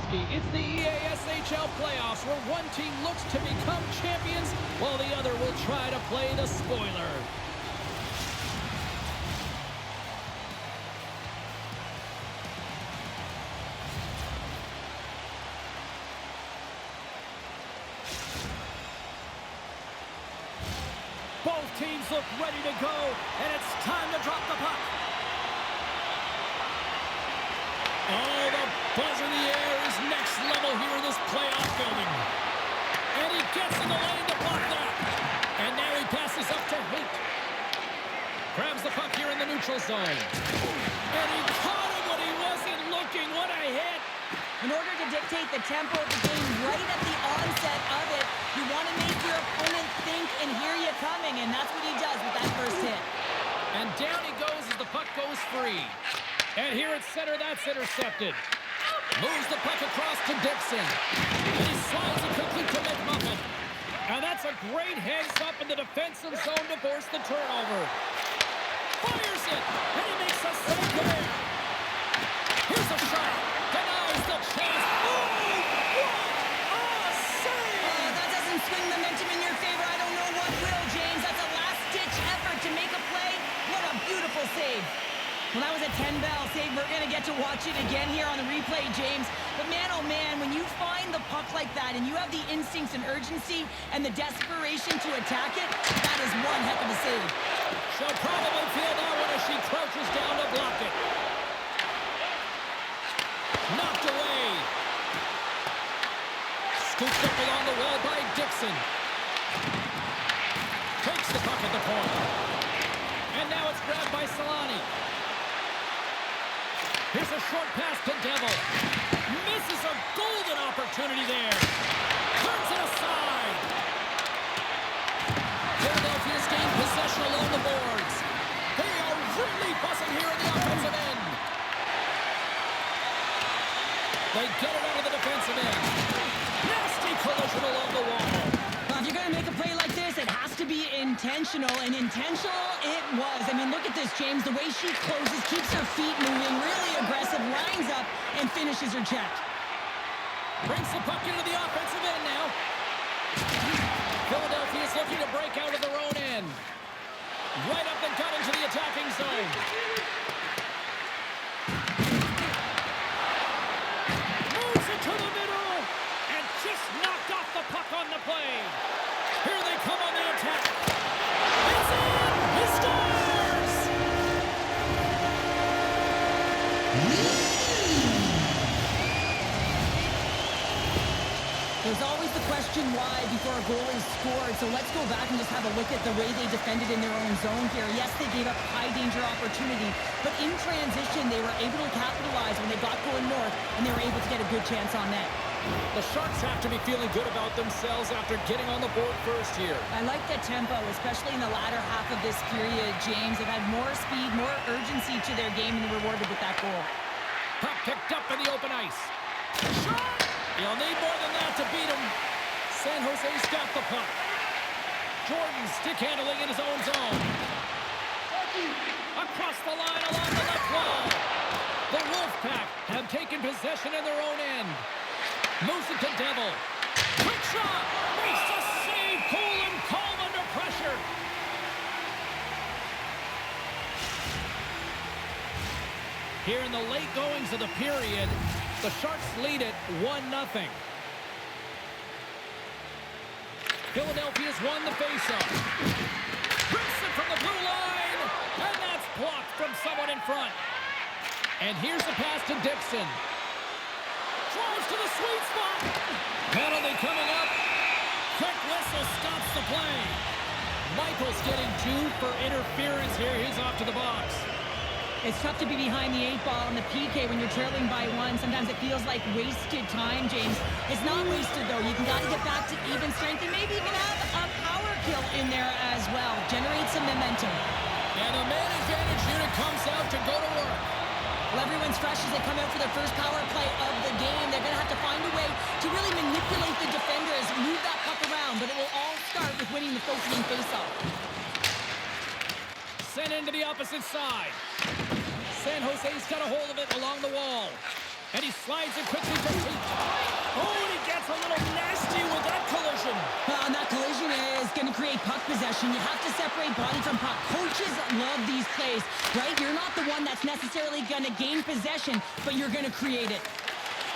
It's the EASHL playoffs where one team looks to become champions while the other will try to play the spoiler. Both teams look ready to go, and it's time to drop the puck. Oh, the buzz in the air is next level here in this playoff building. And he gets in the lane to block that. And now he passes up to Haight. Grabs the puck here in the neutral zone. And he caught him when he wasn't looking. What a hit. In order to dictate the tempo of the game right at the onset of it, you want to make your opponent think and hear you coming, and that's what he does with that first hit. And down he goes as the puck goes free. And here at center, that's intercepted. Moves the puck across to Dixon. And he slides it quickly to McMuffin. And that's a great heads-up in the defensive zone to force the turnover. Fires it, and he makes a save there. Here's a shot. Denies the chance. Oh, what a save! Oh, that doesn't swing momentum in your favor. I don't know what will, James. That's a last-ditch effort to make a play. What a beautiful save. Well, that was a 10-bell save. We're going to get to watch it again here on the replay, James. But man, oh man, when you find the puck like that and you have the instincts and urgency and the desperation to attack it, that is one heck of a save. She'll probably feel that one as she crouches down to block it. Knocked away. Scooped up along the wall by Dixon. Takes the puck at the point. And now it's grabbed by Solani. Here's a short pass to Devil. Misses a golden opportunity there. Turns it aside. Philadelphia's gained possession along the boards. They are really buzzing here in the offensive end. They get it out of the defensive end. Nasty collision along the wall. Well, if you're going to make a play like this, it has to be intentional, and intentional it was. I mean, look at this, James. The way she closes, keeps her feet moving, really aggressive, lines up, and finishes her check. Brings the puck into the offensive end now. Philadelphia's looking to break out of their own end. Right up and cut into the attacking zone. Moves it to the middle, and just knocked off the puck on the play. Here they come on the attack. It's in! He scores! There's always the question why before a goal is scored, so let's go back and just have a look at the way they defended in their own zone here. Yes, they gave up high-danger opportunity, but in transition, they were able to capitalize when they got going north, and they were able to get a good chance on net. The Sharks have to be feeling good about themselves after getting on the board first here. I like the tempo, especially in the latter half of this period, James. They've had more speed, more urgency to their game, and rewarded with that goal. Puck picked up in the open ice. Shot! You'll need more than that to beat him. San Jose's got the puck. Jordan stick handling in his own zone. Across the line along the left wall. The Wolfpack have taken possession in their own end. Moves it to Devil. Quick shot! Makes the save. Cool and calm under pressure. Here in the late goings of the period, the Sharks lead it 1-0. Philadelphia's won the faceoff. Rips it from the blue line, and that's blocked from someone in front. And here's the pass to Dixon. Drives to the sweet spot. Penalty coming up. Quick whistle stops the play. Michael's getting 2 for interference here. He's off to the box. It's tough to be behind the 8 ball on the PK when you're trailing by 1. Sometimes it feels like wasted time, James. It's not wasted, though. You can got to get back to even strength and maybe even have a power kill in there as well. Generate some momentum. And the man advantage unit comes out to go to work. Well, everyone's fresh as they come out for their first power play of the game. They're going to have to find a way to really manipulate the defenders, move that puck around, but it will all start with winning the opening faceoff. Sent into the opposite side. San Jose's got a hold of it along the wall. And he slides it quickly to Haight. possession. You have to separate body from puck. Coaches love these plays, right? You're not the one that's necessarily going to gain possession, but you're going to create it.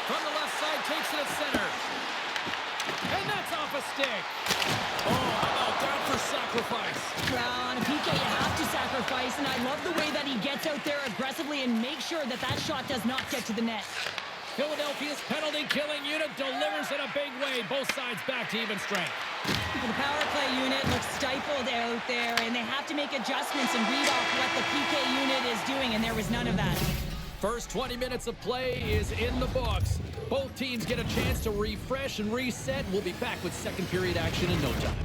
From the left side, takes it at center. And that's off a stick. Oh, how about that for sacrifice? Well, on a PK, you have to sacrifice, and I love the way that he gets out there aggressively and makes sure that that shot does not get to the net. Philadelphia's penalty-killing unit delivers in a big way. Both sides back to even strength. The power play unit looks stifled out there, and they have to make adjustments and read off what the PK unit is doing, and there was none of that. First 20 minutes of play is in the books. Both teams get a chance to refresh and reset. We'll be back with second period action in no time.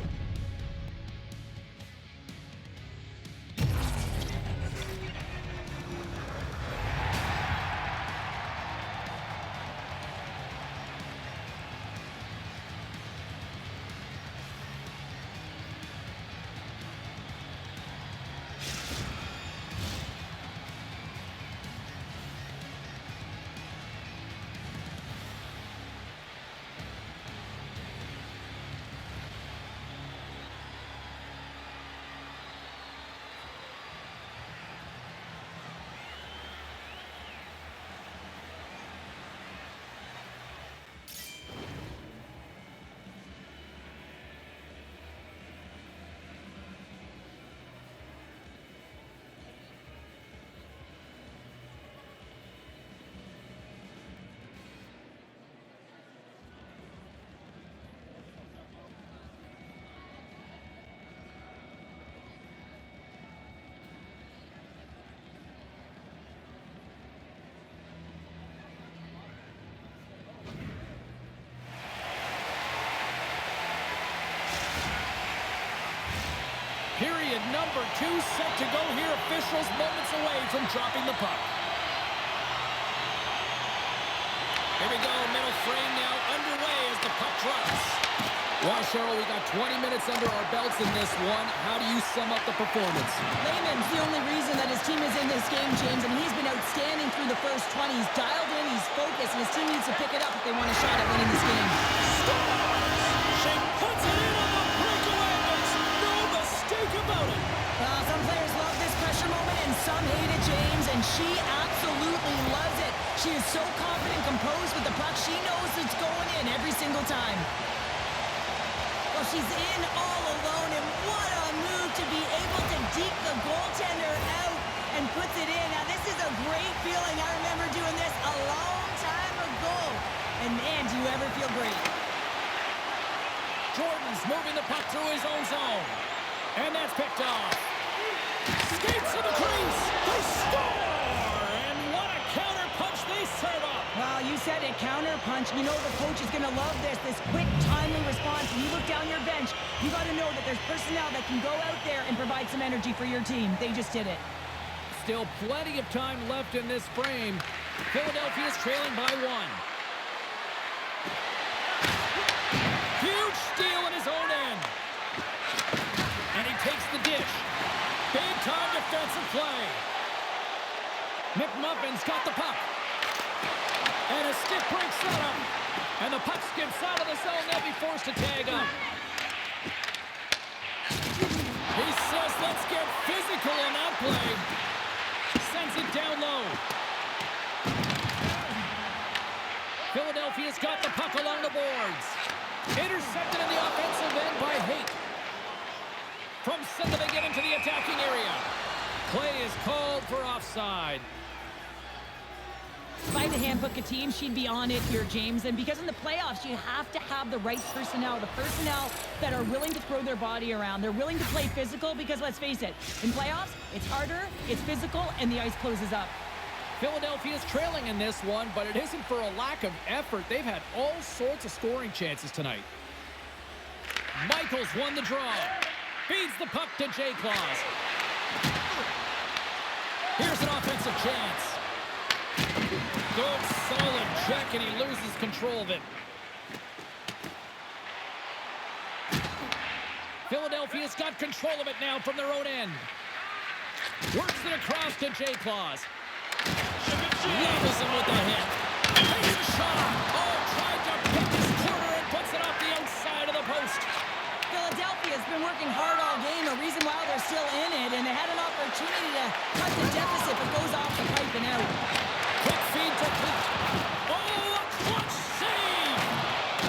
Period number 2 set to go here. Officials moments away from dropping the puck. Here we go. Middle frame now underway as the puck drops. Well, Cheryl, we got 20 minutes under our belts in this one. How do you sum up the performance? Lehman's the only reason that his team is in this game, James, and he's been outstanding through the first 20. He's dialed in, he's focused, and his team needs to pick it up if they want a shot at winning this game. She puts it in on the breakaway. There's no mistake about it. Well, some players love this pressure moment, and some hate it, James, and she absolutely loves it. She is so confident, composed with the puck. She knows it's going in every single time. Well, she's in all alone, and what a move to be able to deke the goaltender out and puts it in. Now, this is a great feeling. I remember doing this a long time ago, and man, do you ever feel great. Jordan's moving the puck through his own zone, and that's picked off. Skates to the crease. They score, and what a counter punch they serve up. Well, you said it, counter punch. You know the coach is going to love this quick, timely response. When you look down your bench, you got to know that there's personnel that can go out there and provide some energy for your team. They just did it. Still plenty of time left in this frame. Philadelphia's trailing by 1. Huge steal in his own end. And he takes the dish. Big-time defensive play. McMuffin's got the puck. And a stick break setup. And the puck skips out of the zone. They'll be forced to tag up. He says, let's get physical on that play. Sends it down low. Philadelphia's got the puck along the boards. Intercepted in the offensive end by Haight. From center, they get into the attacking area. Play is called for offside. If I had to handbook a team, she'd be on it here, James. And because in the playoffs, you have to have the right personnel, the personnel that are willing to throw their body around. They're willing to play physical because, let's face it, in playoffs, it's harder, it's physical, and the ice closes up. Philadelphia's trailing in this one, but it isn't for a lack of effort. They've had all sorts of scoring chances tonight. Michaels won the draw. Feeds the puck to J. Claus. Here's an offensive chance. Good, solid check, and he loses control of it. Philadelphia's got control of it now from their own end. Works it across to J. Claus. Levels him with the hit. Takes a shot. Oh, tried to pick his corner and puts it off the outside of the post. Philadelphia's been working hard all game, a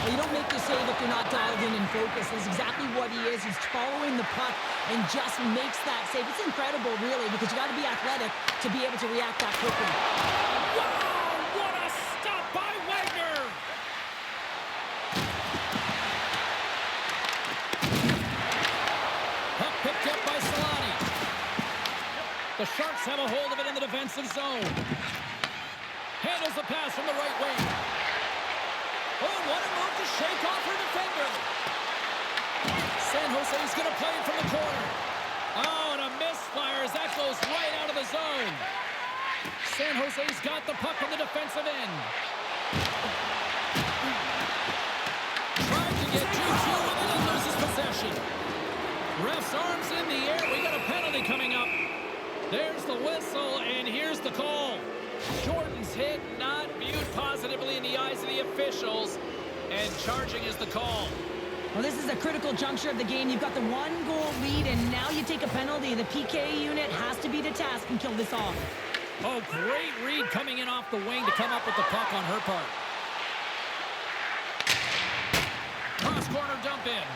Well, you don't make the save if you're not dialed in and focused. That's exactly what he is. He's following the puck and just makes that save. It's incredible, really, because you got to be athletic to be able to react that quickly. Wow, what a stop by Wagner! Puck picked up by Solani. The Sharks have a hold of it in the defensive zone. Handles the pass from the right wing. Oh, what a move to shake off her defender. San Jose's going to play it from the corner. Oh, and a misfire as that goes right out of the zone. San Jose's got the puck in the defensive end. Tried to get 2-2 and then loses possession. Ref's arms in the air. We got a penalty coming up. There's the whistle, and here's the call. Jordan's hit not viewed positively in the eyes of the officials, and charging is the call. Well, this is a critical juncture of the game. You've got the 1-goal lead, and now you take a penalty. The PK unit has to be to task and kill this off. Oh, great read coming in off the wing to come up with the puck on her part. Cross-corner dump in.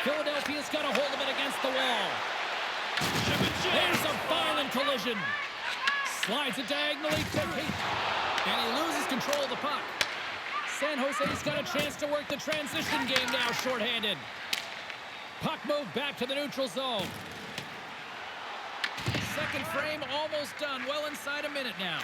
Philadelphia's got a hold of it against the wall. There's a violent collision. Slides it diagonally to Pete. And he loses control of the puck. San Jose's got a chance to work the transition game now, shorthanded. Puck moved back to the neutral zone. Second frame almost done. Well inside a minute now.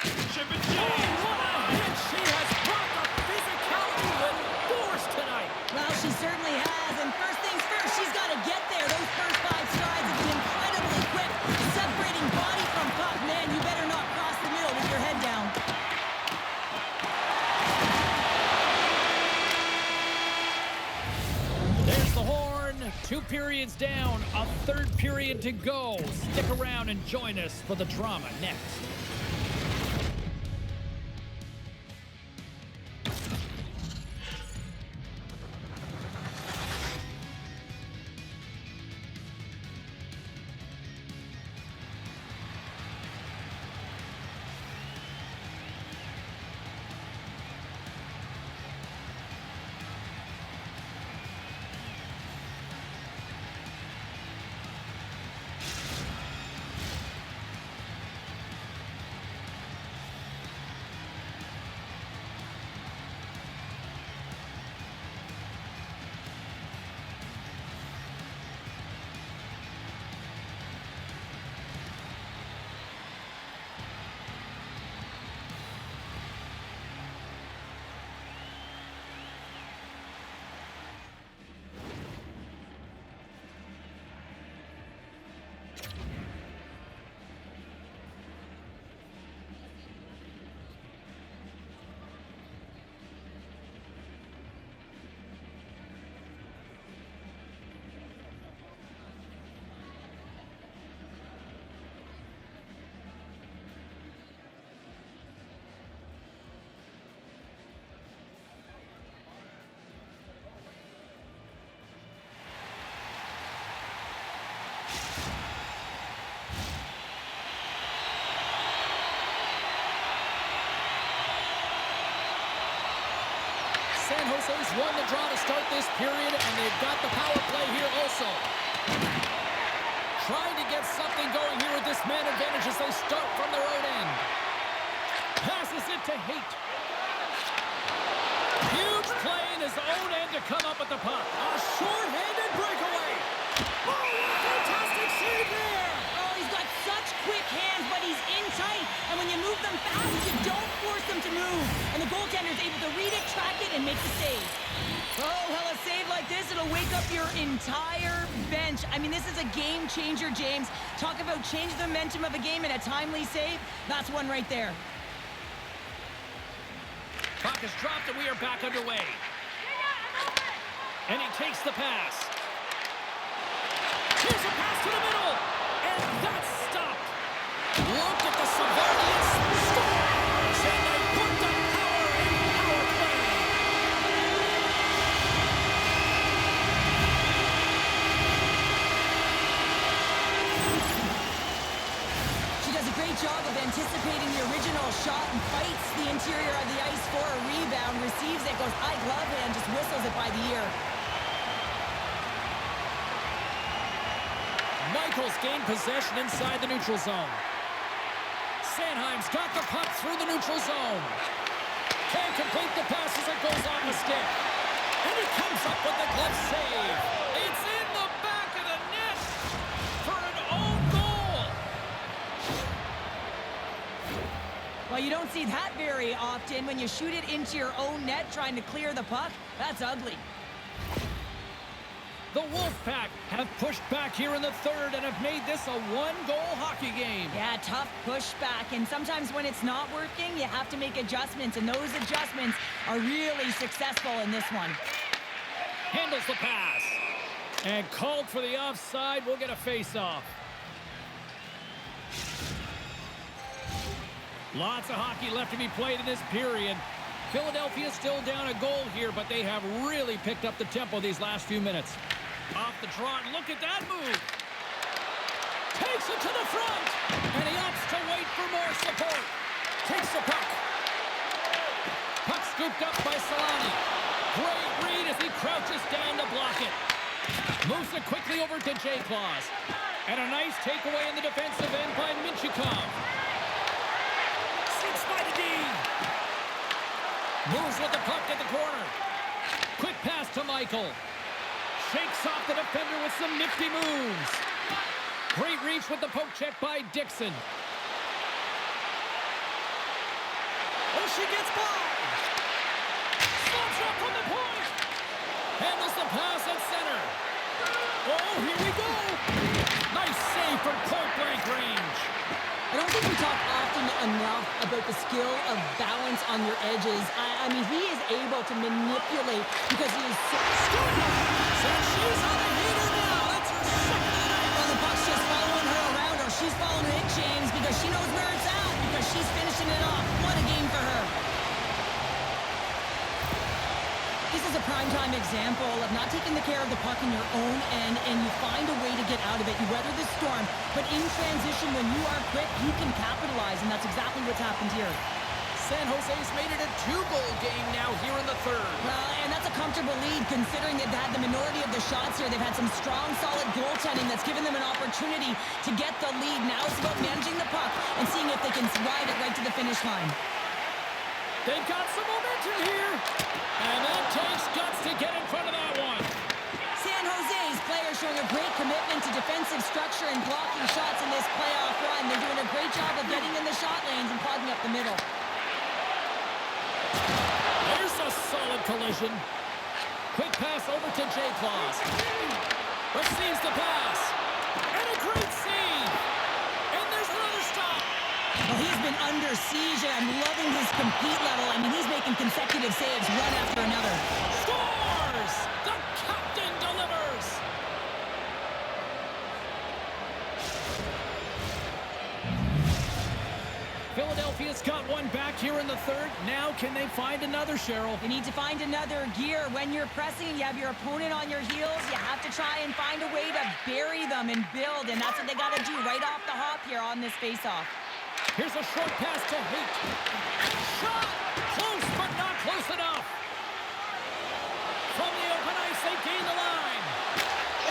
Oh, what a hit! She has brought the physicality with force tonight. Well, she certainly has. And first things first, she's got to get there. Those first 5 strides have been incredibly quick. Separating body from puck. Man, you better not cross the middle with your head down. There's the horn. 2 periods down. A 3rd period to go. Stick around and join us for the drama next. San Jose's won the draw to start this period, and they've got the power play here also. Trying to get something going here with this man advantage as they start from their own end. Passes it to Haight. Huge play in his own end to come up with the puck. A short-handed breakaway. Oh, fantastic save there. Oh, he's got such quick hands, but he's in tight. And when you move them fast, you don't force them to move. And the goaltender's able to read it, track it, and make the save. Oh, well, a save like this, it'll wake up your entire bench. I mean, this is a game changer, James. Talk about change the momentum of a game in a timely save. That's one right there. Puck is dropped, and we are back underway. And he takes the pass. Here's a pass to the middle. And that's stopped. Look at the severity and scores. And they put the power in power play. She does a great job of anticipating the original shot and fights the interior of the ice for a rebound, receives it, goes high glove hand, just whistles it by the ear. Michaels gained possession inside the neutral zone. Sanheim's got the puck through the neutral zone. Can't complete the pass as it goes on the stick. And he comes up with the glove save. It's in the back of the net for an own goal. Well, you don't see that very often when you shoot it into your own net trying to clear the puck. That's ugly. The Wolfpack have pushed back here in the third and have made this a one-goal hockey game. Yeah, tough pushback, and sometimes when it's not working, you have to make adjustments, and those adjustments are really successful in this one. Handles the pass. And called for the offside. We'll get a face-off. Lots of hockey left to be played in this period. Philadelphia still down a goal here, but they have really picked up the tempo these last few minutes. Off the draw, and look at that move. Takes it to the front, and he opts to wait for more support. Takes the puck. Puck scooped up by Solani. Great read as he crouches down to block it. Moves it quickly over to J-Claus. And a nice takeaway in the defensive end by Minchikov. Sits by the D. Moves with the puck at the corner. Quick pass to Michael. Shakes off the defender with some nifty moves. Great reach with the poke check by Dixon. Oh, she gets by. Slots up from the point. Handles the pass at center. Oh, here we go. Nice save from point-blank range. I don't think we talk often enough about the skill of balance on your edges. I mean, he is able to manipulate because he is so... So she's on a heater now. That's her second of the night. Well, the puck's just following her around, or she's following it, James, because she knows where it's at, because she's finishing it off. What a game for her. This is a primetime example of not taking the care of the puck in your own end, and you find a way to get out of it. You weather the storm, but in transition, when you are quick, you can capitalize, and that's exactly what's happened here. San Jose's made it a two-goal game now here in the third. Well, and that's a comfortable lead considering they've had the minority of the shots here. They've had some strong, solid goaltending that's given them an opportunity to get the lead. Now it's about managing the puck and seeing if they can ride it right to the finish line. They've got some momentum here. And that takes guts to get in front of that one. San Jose's players showing a great commitment to defensive structure and blocking shots in this playoff run. They're doing a great job of getting in the shot lanes and clogging up the middle. There's a solid collision. Quick pass over to J-Claus. Receives the pass. And a great save. And there's another stop. Well, he's been under siege, and I'm loving his compete level. I mean, he's making consecutive saves one after another. Scores! The captain delivers! Philadelphia's got one back here in the third. Now can they find another, Cheryl? You need to find another gear. When you're pressing and you have your opponent on your heels, you have to try and find a way to bury them and build, and that's what they got to do right off the hop here on this faceoff. Here's a short pass to Haight. Shot! Close, but not close enough. From the open ice, they gain the line.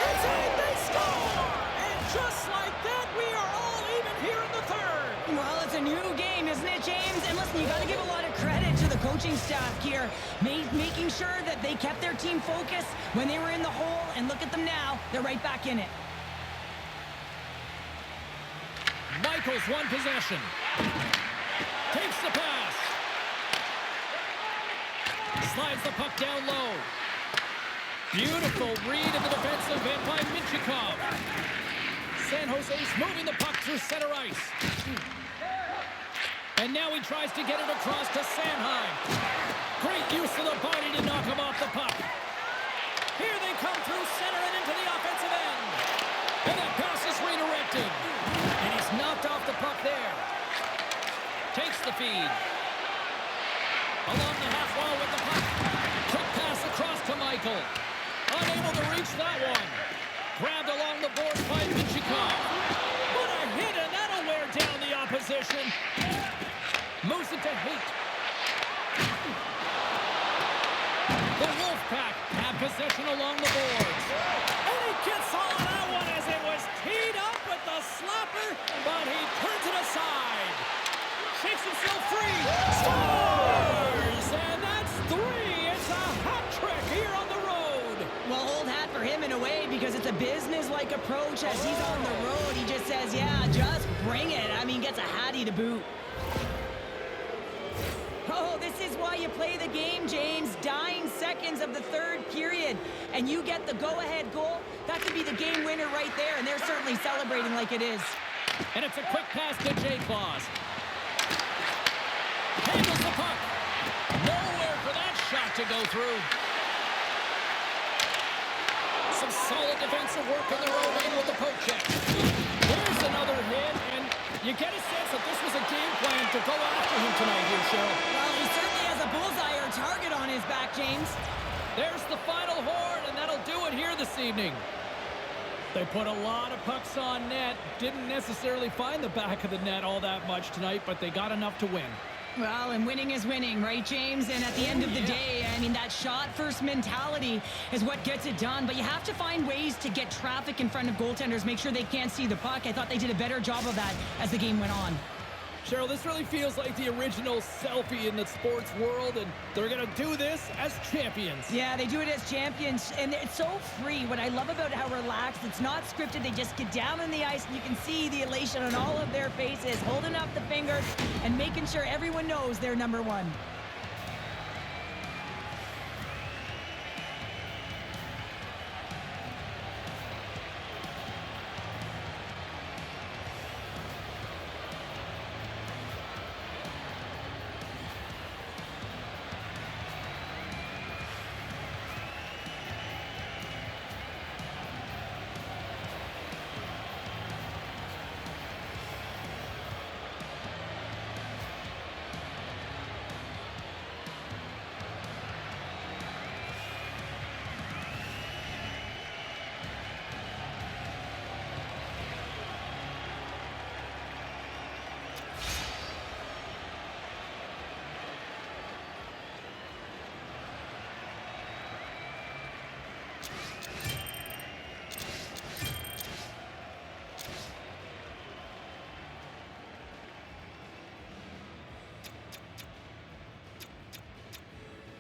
It's in, they score! And just like that, we are all even here in the third. Well, it's a new game, isn't it, James? And listen, you got to give a lot of credit to the coaching staff here, making sure that they kept their team focused when they were in the hole, and look at them now. They're right back in it. Michaels won possession. Takes the pass. Slides the puck down low. Beautiful read in the defensive end by Minchikov. San Jose's moving the puck through center ice. And now he tries to get it across to Sanheim. Great use of the body to knock him off the puck. Here they come through center and into the offensive end. And that pass is redirected. And he's knocked off the puck there. Takes the feed. Along the half wall with the puck. Quick pass across to Michael. Unable to reach that one. Grabbed along the boards by Minchikov. What a hit, and that'll wear down the opposition. Moves it to Haight. The Wolfpack have possession along the boards. And he gets all of that one as it was teed up with the slapper, but he turns it aside. Shakes himself free. Scores! And that's 3. It's a hat trick here on the road. Well, old hat for him in a way because it's a business-like approach as he's on the road. He just says, yeah, just bring it. I mean, gets a hattie to boot. Oh, this is why you play the game, James. Dying seconds of the third period, and you get the go-ahead goal. That could be the game winner right there, and they're certainly celebrating like it is. And it's a quick pass to J. Claus. Handles the puck. Nowhere for that shot to go through. Some solid defensive work in their own end with the poke check. There's another hit, and you get a sense that this was a game plan to go after him tonight here, Cheryl. Well, he certainly has a bullseye or target on his back, James. There's the final horn, and that'll do it here this evening. They put a lot of pucks on net. Didn't necessarily find the back of the net all that much tonight, but they got enough to win. Well, and winning is winning, right, James? And at the end of the day, I mean, that shot-first mentality is what gets it done. But you have to find ways to get traffic in front of goaltenders, make sure they can't see the puck. I thought they did a better job of that as the game went on. Cheryl, this really feels like the original selfie in the sports world, and they're going to do this as champions. Yeah, they do it as champions, and it's so free. What I love about how relaxed, it's not scripted. They just get down on the ice, and you can see the elation on all of their faces, holding up the fingers and making sure everyone knows they're number one.